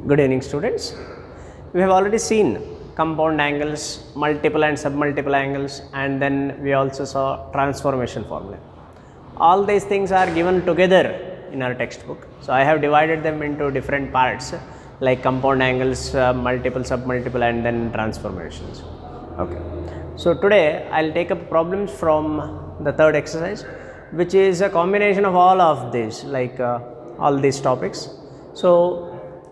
Good evening, students. We have already seen compound angles, multiple and submultiple angles, and then we also saw transformation formula. All these things are given together in our textbook. So I have divided them into different parts like compound angles, multiple, submultiple, and then transformations. Okay. So today I'll take up problems from the third exercise, which is a combination of all of these, like all these topics. So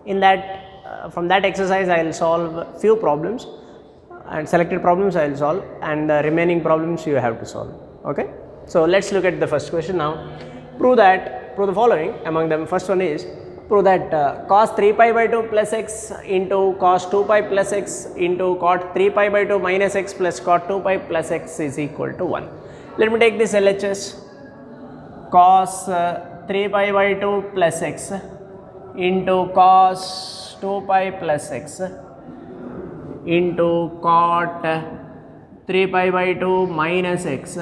in that from that exercise I will solve few problems, and selected problems I will solve, and the remaining problems you have to solve. Okay. So let's look at the first question now. Prove the following. Among them, first one is prove that cos 3 pi by 2 plus x into cos 2 pi plus x into cot 3 pi by 2 minus x plus cot 2 pi plus x is equal to 1. Let me take this LHS. Cos 3 pi by 2 plus x into cos 2 pi plus x into cot 3 pi by 2 minus x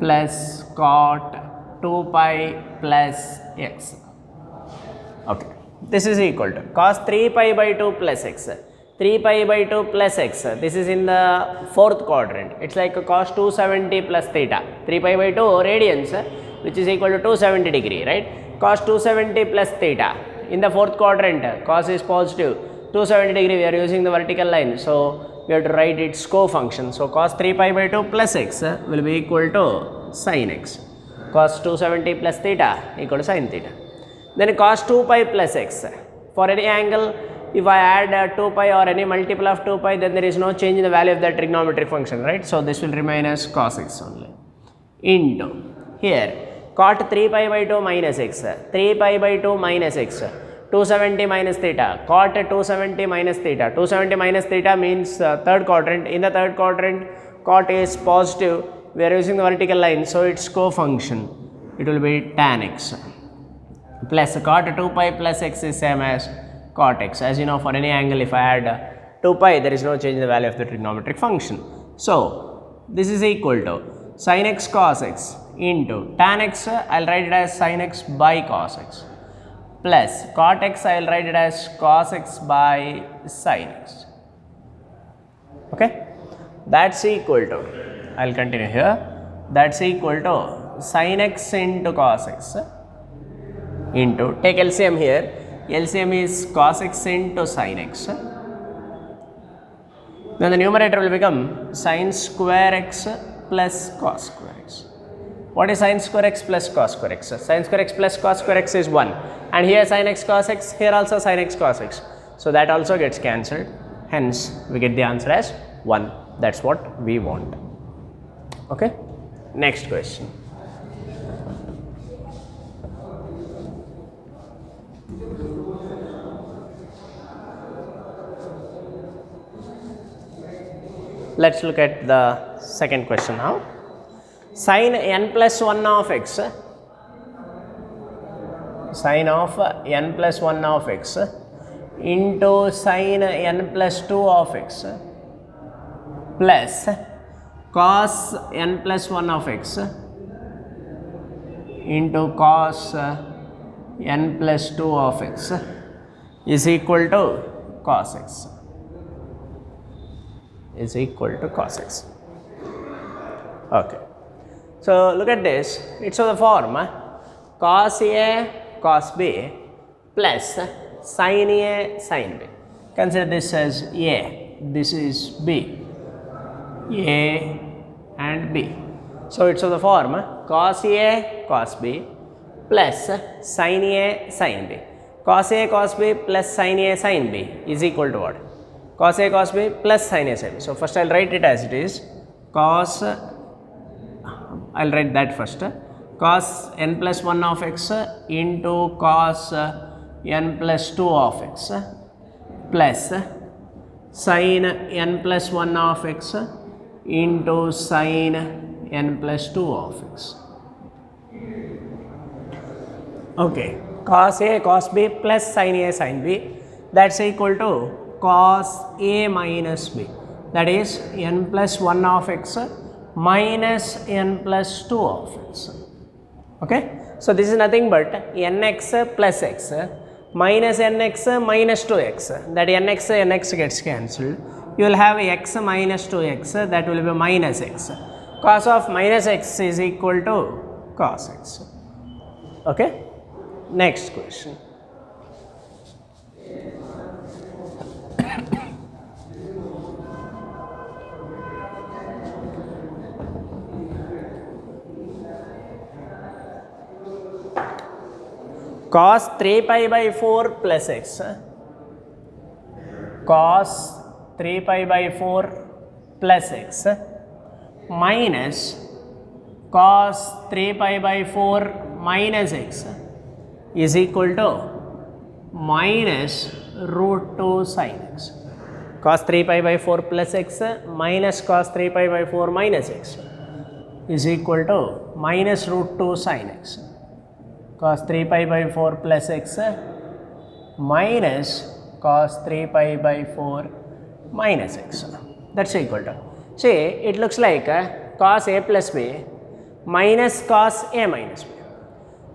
plus cot 2 pi plus x. Okay, this is equal to cos 3 pi by 2 plus x, 3 pi by 2 plus x, this is in the fourth quadrant. It's like cos 270 plus theta, 3 pi by 2 radians, which is equal to 270 degree, right? Cos 270 plus theta. In the fourth quadrant, cos is positive, 270 degree, we are using the vertical line, so we have to write its co-function. So cos 3 pi by 2 plus x will be equal to sin x. Cos 270 plus theta equal to sin theta. Then cos 2 pi plus x. For any angle, if I add 2 pi or any multiple of 2 pi, then there is no change in the value of the trigonometric function, right? So this will remain as cos x only. Into here cot 3 pi by 2 minus x, 3 pi by 2 minus x, 270 minus theta, cot 270 minus theta. 270 minus theta means third quadrant. In the third quadrant, cot is positive, we are using the vertical line, so its co-function, it will be tan x plus cot 2 pi plus x is same as cot x. As you know, for any angle, if I add 2 pi, there is no change in the value of the trigonometric function. So this is equal to sin x cos x into tan x, I will write it as sin x by cos x, plus cot x, I will write it as cos x by sin x. Okay, that's equal to, I will continue here, that's equal to sin x into cos x into, take LCM here, LCM is cos x into sin x, then the numerator will become sin square x plus cos square x. What is sin square x plus cos square x? Sin square x plus cos square x is 1, and here sin x cos x, here also sin x cos x. So that also gets cancelled, hence we get the answer as 1. That's what we want. Okay, next question. Let's look at the second question now. Sin n plus 1 of x, sin of n plus 1 of x into sin n plus 2 of x plus cos n plus 1 of x into cos n plus 2 of x is equal to cos x. Is equal to cos x. Okay. So look at this. It's of the form cos A cos B plus sin A sin B. Consider this as A. This is B. A and B. So it's of the form cos A cos B plus sin A sin B. Cos A cos B plus sin A sin B is equal to what? Cos A cos B plus sin A sin B. So first I will write it as it is. Cos, I will write that first. Cos n plus 1 of x into cos n plus 2 of x plus sin n plus 1 of x into sin n plus 2 of x. Okay. Cos A cos B plus sin A sin B, that's equal to cos A minus B, that is n plus 1 of x minus n plus 2 of x. Okay. So this is nothing but nx plus x minus nx minus 2x, that nx gets cancelled. You will have x minus 2x, that will be minus x. Cos of minus x is equal to cos x. Okay. Next question. Cos 3 pi by 4 plus x, cos 3 pi by 4 plus x minus cos 3 pi by 4 minus x is equal to minus root 2 sin x. Cos 3 pi by 4 plus x minus cos 3 pi by 4 minus x is equal to minus root 2 sin x. Cos 3 pi by 4 plus x minus cos 3 pi by 4 minus x. That's equal to. See, it looks like cos a plus b minus cos a minus b.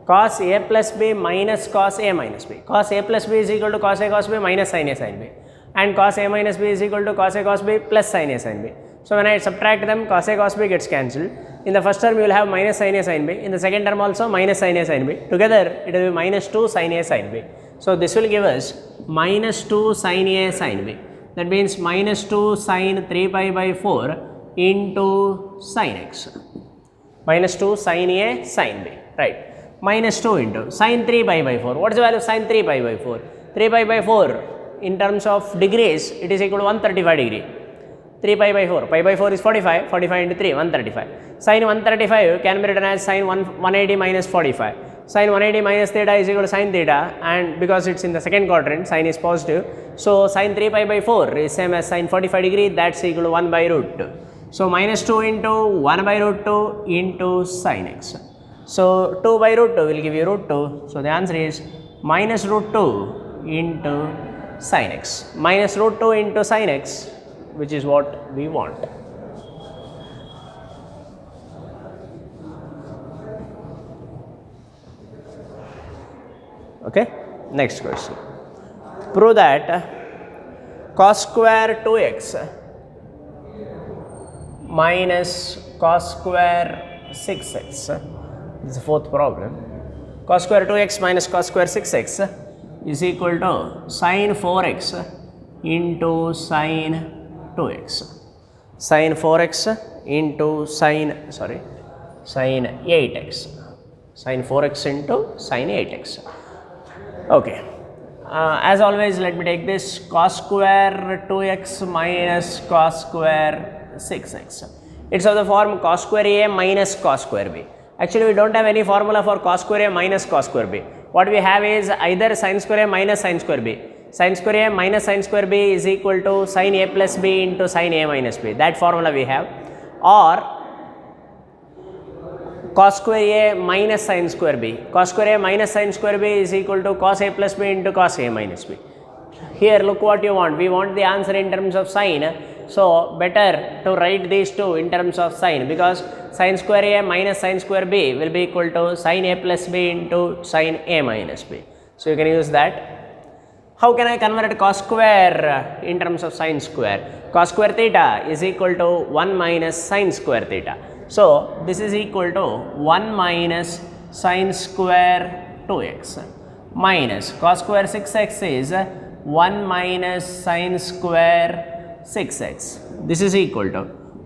Cos a plus b minus cos a minus b. Cos a plus b is equal to cos a cos b minus sin a sin b. And cos a minus b is equal to cos a cos b plus sin a sin b. So when I subtract them, cos a cos b gets cancelled. In the first term you will have minus sin a sin b. In the second term also minus sin a sin b. Together it will be minus 2 sin a sin b. So this will give us minus 2 sin a sin b. That means minus 2 sin 3 pi by 4 into sin x. Minus 2 sin a sin b. Right. Minus 2 into sin 3 pi by 4. What is the value of sin 3 pi by 4? 3 pi by 4 in terms of degrees it is equal to 135 degree. 3 pi by 4, pi by 4 is 45, 45 into 3, 135. Sin 135 can be written as sin 180 minus 45. Sin 180 minus theta is equal to sin theta, and because it's in the second quadrant, sin is positive. So sin 3 pi by 4 is same as sin 45 degree, that's equal to 1 by root 2. So minus 2 into 1 by root 2 into sin x. So 2 by root 2 will give you root 2. So the answer is minus root 2 into sin x. Minus root 2 into sin x, which is what we want. Okay. Next question. Prove that cos square 2x minus cos square 6x. This is the fourth problem. Cos square 2x minus cos square 6x is equal to sin 4x into sin 2x. Sin 4x into sin 8x. Sin 4x into sin 8x. Okay. As always, let me take this cos square 2x minus cos square 6x. It's of the form cos square a minus cos square b. Actually, we don't have any formula for cos square a minus cos square b. What we have is either sin square a minus sin square b. Sin square a minus sin square b is equal to sin a plus b into sin a minus b. That formula we have. Or cos square a minus sin square b. Cos square a minus sin square b is equal to cos a plus b into cos a minus b. Here look what you want. We want the answer in terms of sine. So better to write these two in terms of sine, because sin square a minus sin square b will be equal to sin a plus b into sin a minus b. So you can use that. How can I convert cos square in terms of sin square? Cos square theta is equal to 1 minus sin square theta. So this is equal to 1 minus sin square 2x minus cos square 6x is 1 minus sin square 6x. This is equal to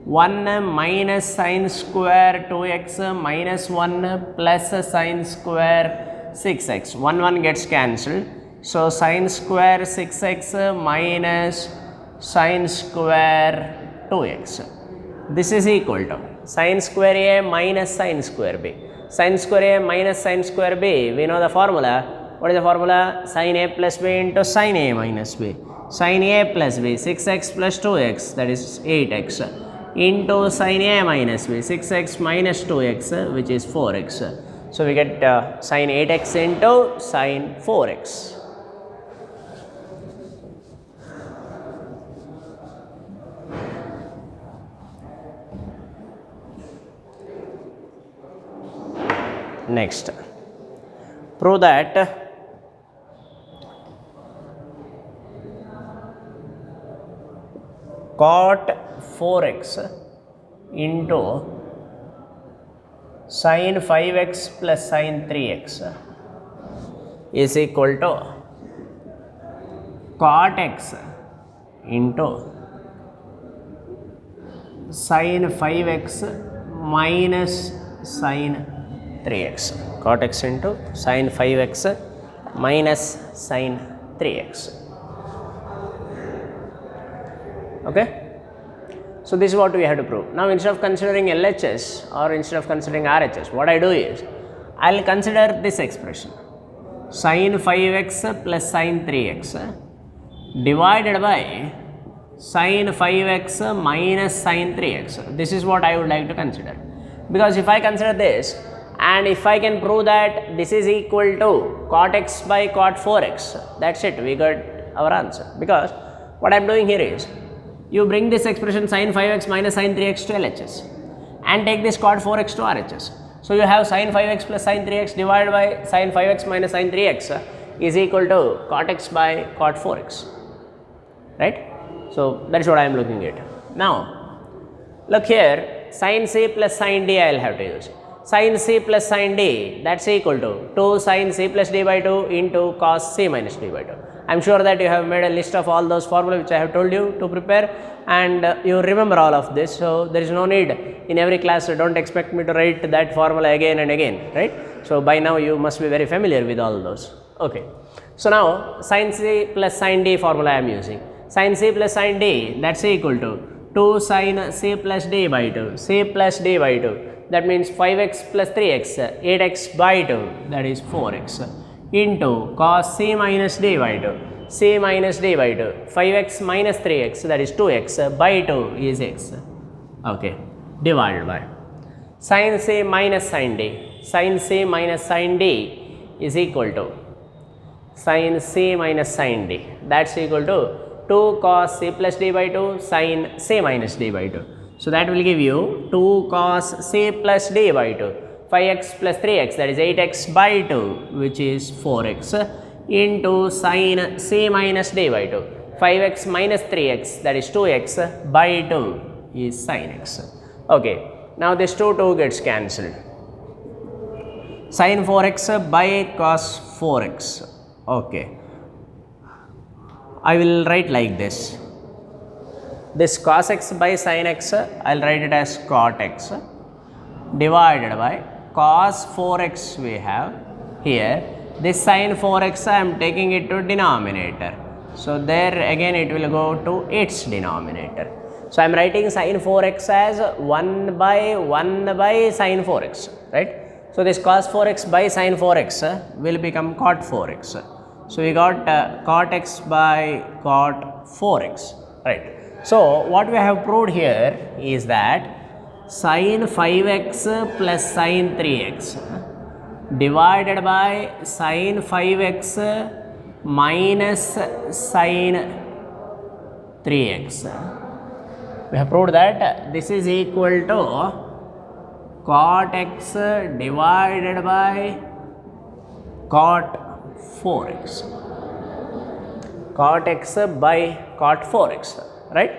1 minus sin square 2x minus 1 plus sin square 6x. 1 gets cancelled. So sin square 6x minus sin square 2x. This is equal to sin square a minus sin square b. Sin square a minus sin square b, we know the formula. What is the formula? Sin a plus b into sin a minus b. Sin a plus b, 6x plus 2x, that is 8x, into sin a minus b, 6x minus 2x, which is 4x. So we get sin 8x into sin 4x. Next, prove that cot 4x into sin 5x plus sin 3x is equal to cot x into sin 5x minus sin 3x. Cot x into sin 5x minus sin 3x. Okay. So this is what we have to prove. Now instead of considering LHS or instead of considering RHS, what I do is I will consider this expression sin 5x plus sin 3x divided by sin 5x minus sin 3x. This is what I would like to consider, because if I consider this and if I can prove that this is equal to cot x by cot 4x, that's it, we got our answer. Because what I am doing here is you bring this expression sin 5x minus sin 3x to LHS and take this cot 4x to RHS. So you have sin 5x plus sin 3x divided by sin 5x minus sin 3x is equal to cot x by cot 4x, right? So that is what I am looking at. Now look here, sin c plus sin d I will have to use. Sin c plus sin d, that's equal to 2 sin c plus d by 2 into cos c minus d by 2. I am sure that you have made a list of all those formulas which I have told you to prepare, and you remember all of this. So there is no need in every class, so don't expect me to write that formula again and again, right? So by now you must be very familiar with all those. Okay. So now sin c plus sin d formula I am using. Sin c plus sin d, that's equal to 2 sin c plus d by 2, c plus d by 2. That means 5x plus 3x, 8x by 2, that is 4x, into cos c minus d by 2, c minus d by 2, 5x minus 3x, that is 2x, by 2 is x, okay, divided by sin c minus sin d. Sin c minus sin d is equal to sin c minus sin d, that's equal to 2 cos c plus d by 2 sin c minus d by 2. So that will give you 2 cos c plus d by 2, 5x plus 3x, that is 8x by 2, which is 4x, into sin c minus d by 2, 5x minus 3x, that is 2x, by 2 is sin x. Okay, now this 2 gets cancelled. Sin 4x by cos 4x. Okay, I will write like this. This cos x by sin x, I will write it as cot x divided by cos 4x we have here. This sin 4x I am taking it to denominator. So there again it will go to its denominator. So I am writing sin 4x as 1 by sin 4x, right? So this cos 4x by sin 4x will become cot 4x. So we got cot x by cot 4x, right? So what we have proved here is that sin 5x plus sin 3x divided by sin 5x minus sin 3x. We have proved that this is equal to cot x divided by cot 4x. Cot x by cot 4x. Right?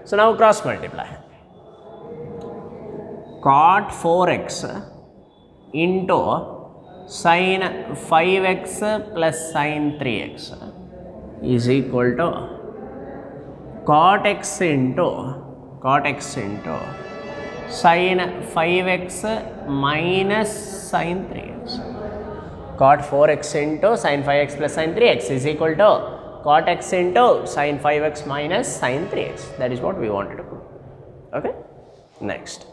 So now cross multiply. Cot 4x into sin 5x plus sin 3x is equal to cot x into sin 5x minus sin 3x. Cot 4x into sin 5x plus sin 3x is equal to cot x into sin 5x minus sin 3x. That is what we wanted to prove. Okay. Next.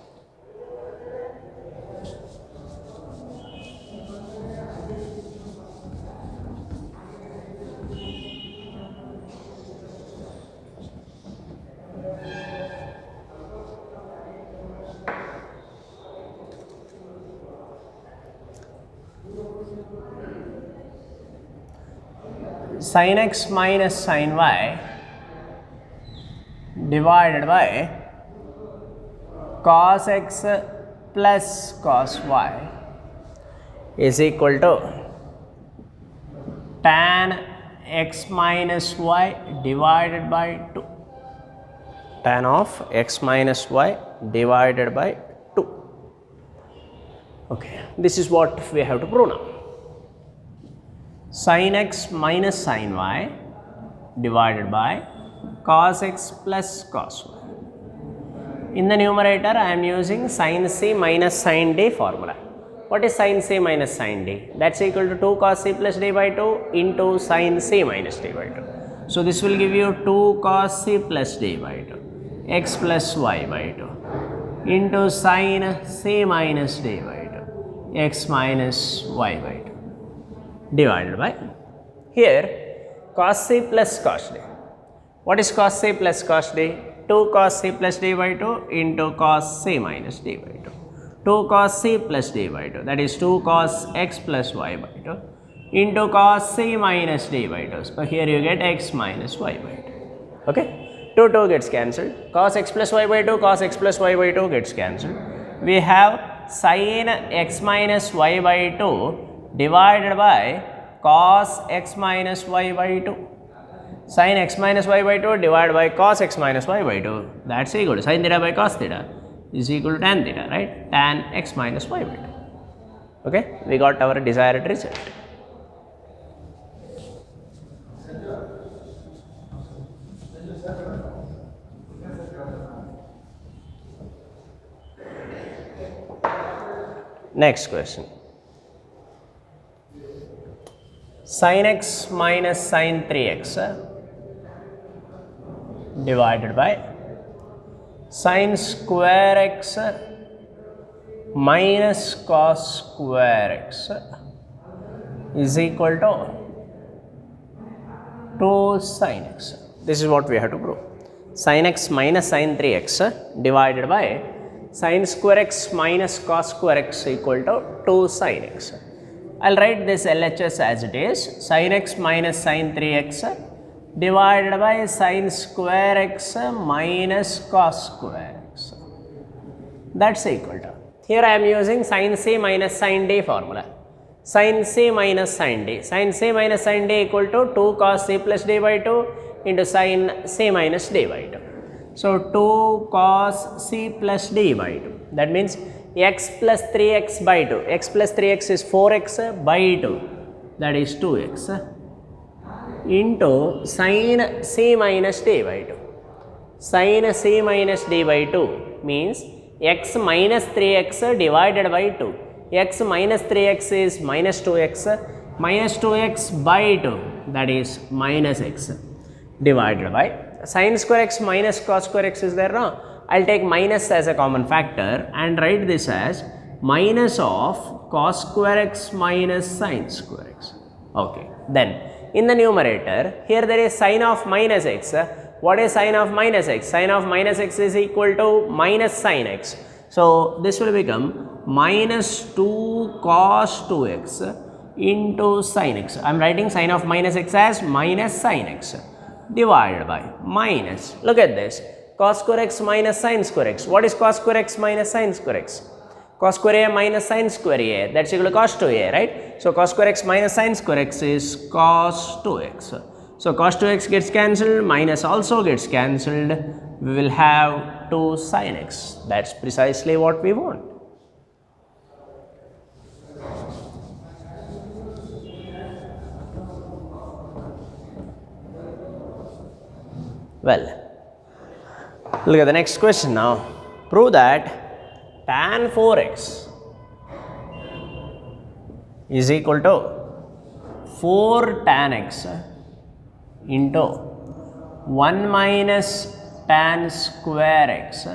Sin x minus sin y divided by cos x plus cos y is equal to tan x minus y divided by 2. tan of x minus y divided by 2. Okay, this is what we have to prove now. Sin x minus sin y divided by cos x plus cos y. In the numerator, I am using sin c minus sin d formula. What is sin c minus sin d? That is equal to 2 cos c plus d by 2 into sin c minus d by 2. So, this will give you 2 cos c plus d by 2 x plus y by 2 into sin c minus d by 2 x minus y by 2 divided by, here cos c plus cos d. What is cos c plus cos d? 2 cos c plus d by 2 into cos c minus d by 2. 2 cos c plus d by 2, that is 2 cos x plus y by 2 into cos c minus d by 2. So, here you get x minus y by 2. Okay? 2 gets cancelled. Cos x plus y by 2, cos x plus y by 2 gets cancelled. We have sin x minus y by 2 divided by cos x minus y by 2. Sin x minus y by 2 divided by cos x minus y by 2, that is equal to sin theta by cos theta is equal to tan theta, right? Tan x minus y by 2. Okay, we got our desired result. Next question. Sin x minus sin 3x divided by sin square x minus cos square x is equal to 2 sin x. This is what we have to prove. Sin x minus sin 3x divided by sin square x minus cos square x equal to 2 sin x. I will write this LHS as it is, sin x minus sin 3x divided by sin square x minus cos square x. That is equal to, here I am using sin c minus sin d formula. Sin c minus sin d. Sin c minus sin d equal to 2 cos c plus d by 2 into sin c minus d by 2. So, 2 cos c plus d by 2. That means x plus 3x by 2. X plus 3x is 4x by 2. That is 2x into sin c minus d by 2. Sin c minus d by 2 means x minus 3x divided by 2. X minus 3x is minus 2x, minus 2x by 2, that is minus x divided by sin square x minus cos square x is there now. I will take minus as a common factor and write this as minus of cos square x minus sin square x. Okay. Then in the numerator, here there is sin of minus x. What is sin of minus x? Sin of minus x is equal to minus sin x. So, this will become minus 2 cos 2x into sin x. I am writing sin of minus x as minus sin x divided by minus, look at this, cos square x minus sin square x. What is cos square x minus sin square x? Cos square a minus sin square a, that is equal to cos 2a, right? So, cos square x minus sin square x is cos 2x. So, cos 2x gets cancelled, minus also gets cancelled, we will have 2 sin x. That is precisely what we want. Well, look at the next question now. Prove that tan 4x is equal to 4 tan x into 1 minus tan square x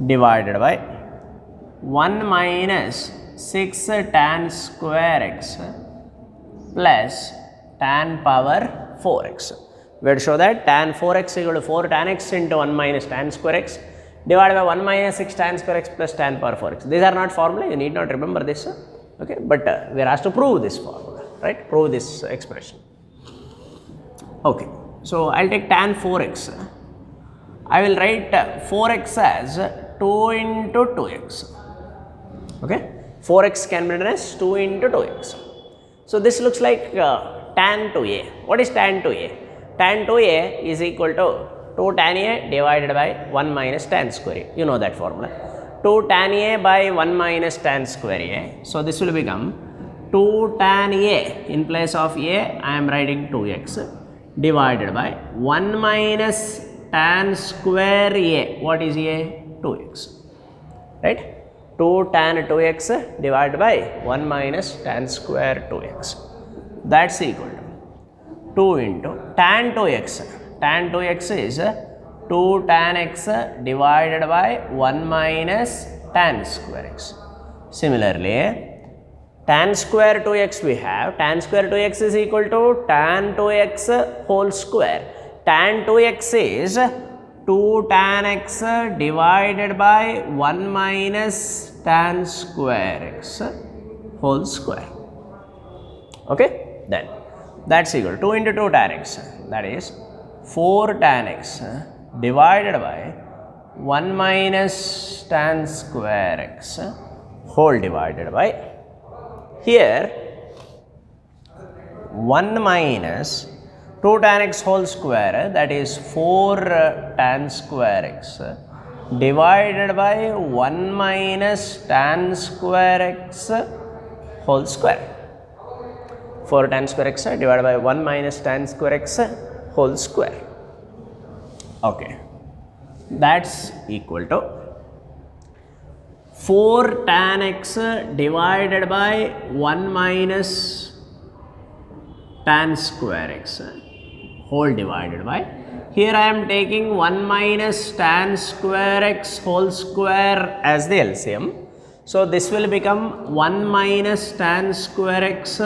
divided by 1 minus 6 tan square x plus tan power 4x. We will show that tan 4x equal to 4 tan x into 1 minus tan square x divided by 1 minus 6 tan square x plus tan power 4x. These are not formula, you need not remember this, okay, but we are asked to prove this formula, right, prove this expression. Okay, so I will take tan 4x, I will write 4x as 2 into 2x, okay, 4x can be written as 2 into 2x. So, this looks like tan 2a. What is tan 2a? Tan 2a is equal to 2 tan a divided by 1 minus tan square a. You know that formula. 2 tan a by 1 minus tan square a. So, this will become 2 tan a. In place of a, I am writing 2x divided by 1 minus tan square a. What is a? 2x. Right? 2 tan 2x divided by 1 minus tan square 2x. That's equal to 2 into tan 2x. Tan 2x is 2 tan x divided by 1 minus tan square x. Similarly, tan square 2x we have. Tan square 2x is equal to tan 2x whole square. Tan 2x is 2 tan x divided by 1 minus tan square x whole square. Okay, then that's equal to 2 into 2 tan x, that is 4 tan x divided by 1 minus tan square x whole divided by, here 1 minus 2 tan x whole square, that is 4 tan square x divided by 1 minus tan square x whole square. 4 tan square x divided by 1 minus tan square x whole square. Okay, that's equal to 4 tan x divided by 1 minus tan square x whole divided by, here I am taking 1 minus tan square x whole square as the LCM. So, this will become 1 minus tan square x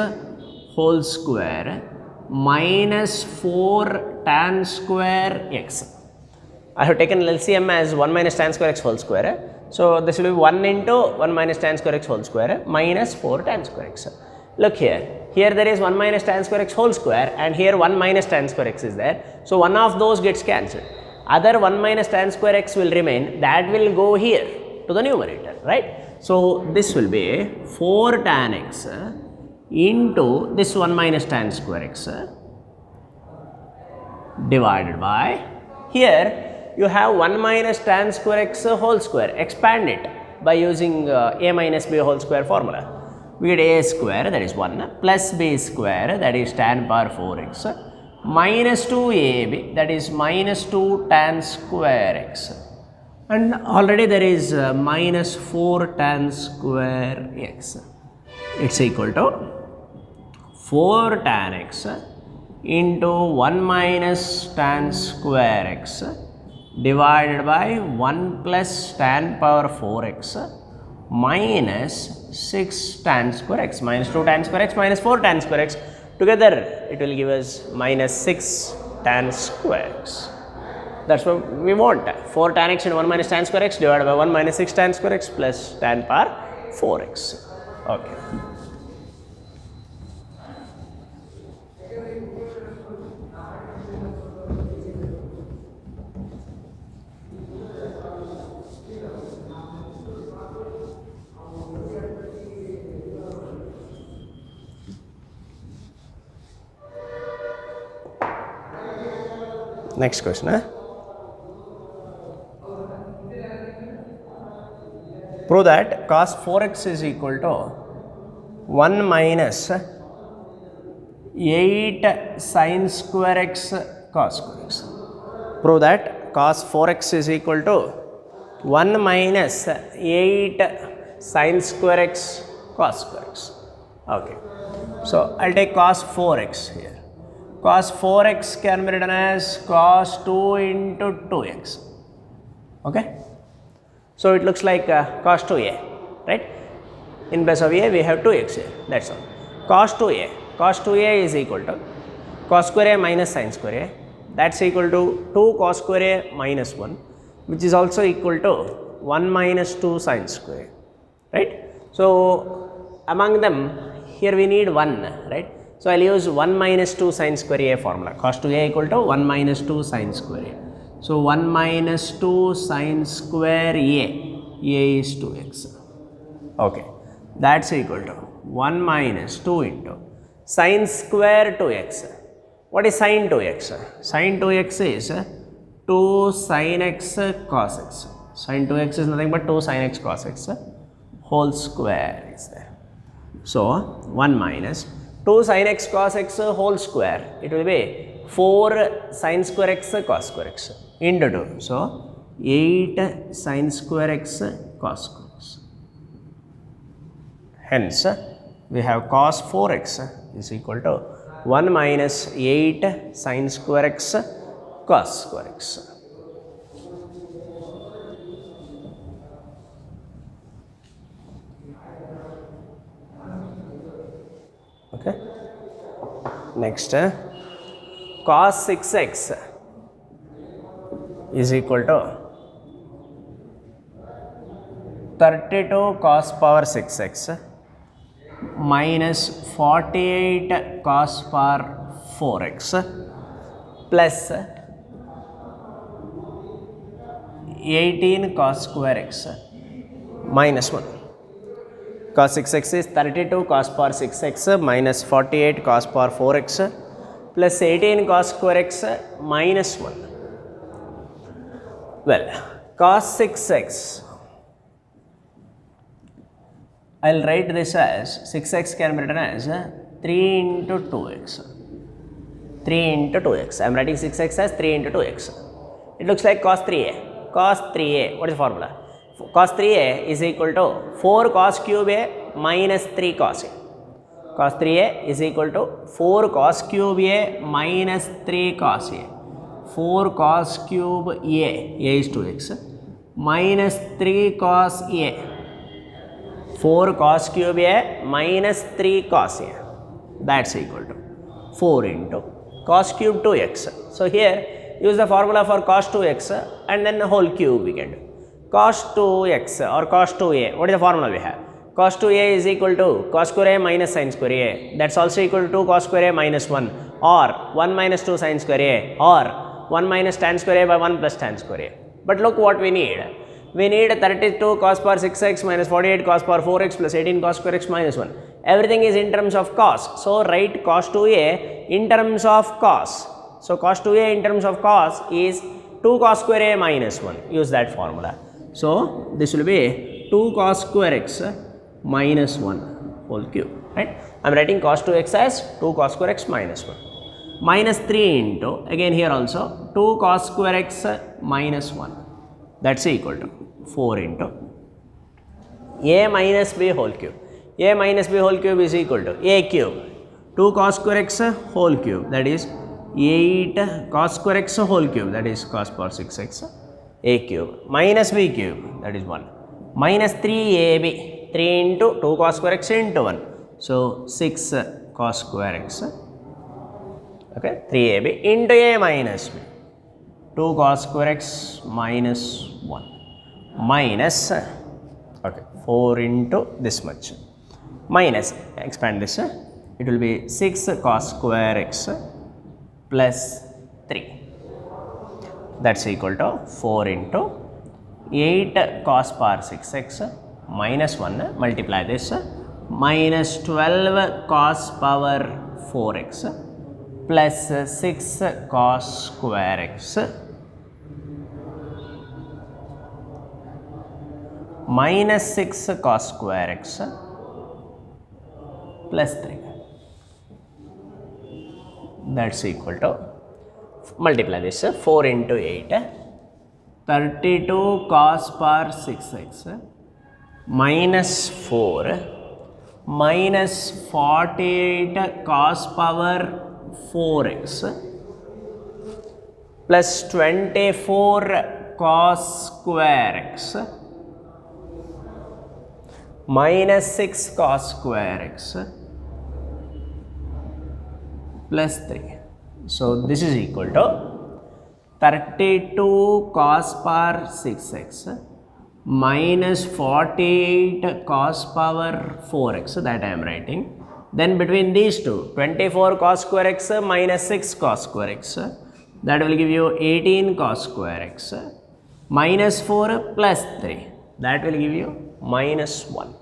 whole square minus 4 tan square x. I have taken LCM as 1 minus tan square x whole square. So, this will be 1 into 1 minus tan square x whole square minus 4 tan square x. Look here, here there is 1 minus tan square x whole square and here 1 minus tan square x is there. So, one of those gets cancelled. Other 1 minus tan square x will remain, that will go here to the numerator, right. So, this will be 4 tan x into this 1 minus tan square x divided by, here you have 1 minus tan square x whole square, expand it by using a minus b whole square formula. We get a square, that is 1, plus b square, that is tan power 4x, minus 2ab, that is minus 2 tan square x, and already there is minus 4 tan square x. It's equal to 4 tan x into 1 minus tan square x divided by 1 plus tan power 4x minus 6 tan square x, minus 2 tan square x minus 4 tan square x. Together it will give us minus 6 tan square x. That's what we want. 4 tan x into 1 minus tan square x divided by 1 minus 6 tan square x plus tan power 4x. Okay. Next question. Prove that cos 4x is equal to 1 minus 8 sine square x cos square x. Prove that cos 4x is equal to 1 minus 8 sine square x cos square x. Okay. So, I will take cos 4x here. Cos 4x can be written as cos 2 into 2x. Okay. So, it looks like cos 2a, right. In place of a we have 2x here, that is all. Cos 2a, cos 2a is equal to cos square a minus sin square a, that is equal to 2 cos square a minus 1, which is also equal to 1 minus 2 sin square a, right. So, among them here we need 1, right. So, I will use 1 minus 2 sin square a formula, cos 2a equal to 1 minus 2 sin square a. So, 1 minus 2 sin square a is 2x, okay. That is equal to 1 minus 2 into sin square 2x. What is sin 2x? Sin 2x is 2 sin x cos x. Sin 2x is nothing but 2 sin x cos x whole square is there. So 1 minus 2 sin x cos x whole square, it will be 4 sin square x cos square x into 2. So 8 sin square x cos square x. Hence we have cos 4x is equal to 1 minus 8 sin square x cos square x. Okay. Next, cos 6x is equal to 32 cos power 6x minus 48 cos power 4x plus 18 cos square x minus 1. Cos 6x is 32 cos power 6x minus 48 cos power 4x plus 18 cos square x minus 1. Well, cos 6x, I will write this as 6x can be written as 3 into 2x. 3 into 2x. I am writing 6x as 3 into 2x. It looks like cos 3a. Cos 3a, what is the formula? Cos 3a is equal to 4 cos cube a minus 3 cos a. Cos 3a is equal to 4 cos cube a minus 3 cos a. 4 cos cube a is 2x, minus 3 cos a. 4 cos cube a minus 3 cos a. That's equal to 4 into cos cube 2x. So here use the formula for cos 2x and then the whole cube we can do. Cos 2x or cos 2a, what is the formula we have? Cos 2a is equal to cos square a minus sin square a. That's also equal to 2 cos square a minus 1 or 1 minus 2 sin square a or 1 minus tan square a by 1 plus tan square a. But look what we need. We need 32 cos power 6x minus 48 cos power 4x plus 18 cos square x minus 1. Everything is in terms of cos. So write cos 2a in terms of cos. So cos 2a in terms of cos is 2 cos square a minus 1. Use that formula. So this will be 2 cos square x minus 1 whole cube, right? I am writing cos 2x as 2 cos square x minus 1. Minus 3 into, again here also 2 cos square x minus 1. That's equal to 4 into a minus b whole cube. A minus b whole cube is equal to a cube. 2 cos square x whole cube, that is 8 cos square x whole cube, that is cos power 6x a cube, minus b cube, that is 1, minus 3ab, 3 into 2 cos square x into 1. So 6 cos square x, okay, 3ab into a minus b, 2 cos square x minus 1, minus, okay, 4 into this much, minus, expand this, it will be 6 cos square x plus 3. That's equal to 4 into 8 cos power 6x minus 1, multiply this, minus 12 cos power 4x plus 6 cos square x minus 6 cos square x plus 3. That's equal to, multiply this, 4 into 8, 32 cos power 6x minus 4 minus 48 cos power 4x plus 24 cos square x minus 6 cos square x plus 3. So this is equal to 32 cos power 6x minus 48 cos power 4x, that I am writing. Then between these two, 24 cos square x minus 6 cos square x, that will give you 18 cos square x minus 4 plus 3, that will give you minus 1.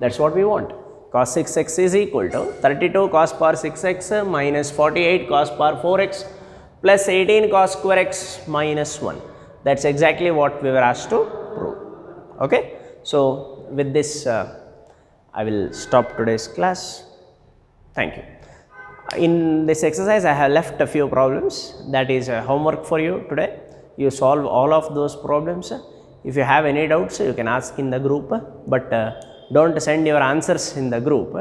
That's what we want. Cos 6x is equal to 32 cos power 6x minus 48 cos power 4x plus 18 cos square x minus 1. That's exactly what we were asked to prove. Okay. So, with this I will stop today's class. Thank you. In this exercise I have left a few problems, that is homework for you today. You solve all of those problems. If you have any doubts you can ask in the group, but do not send your answers in the group.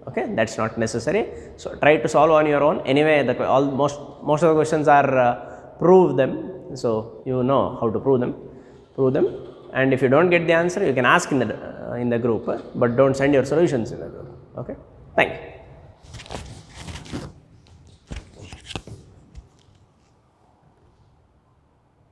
Okay, that is not necessary. So, try to solve on your own. Anyway, most of the questions are prove them. So, you know how to prove them. And if you do not get the answer, you can ask in the group, but do not send your solutions in the group. Okay, thank you.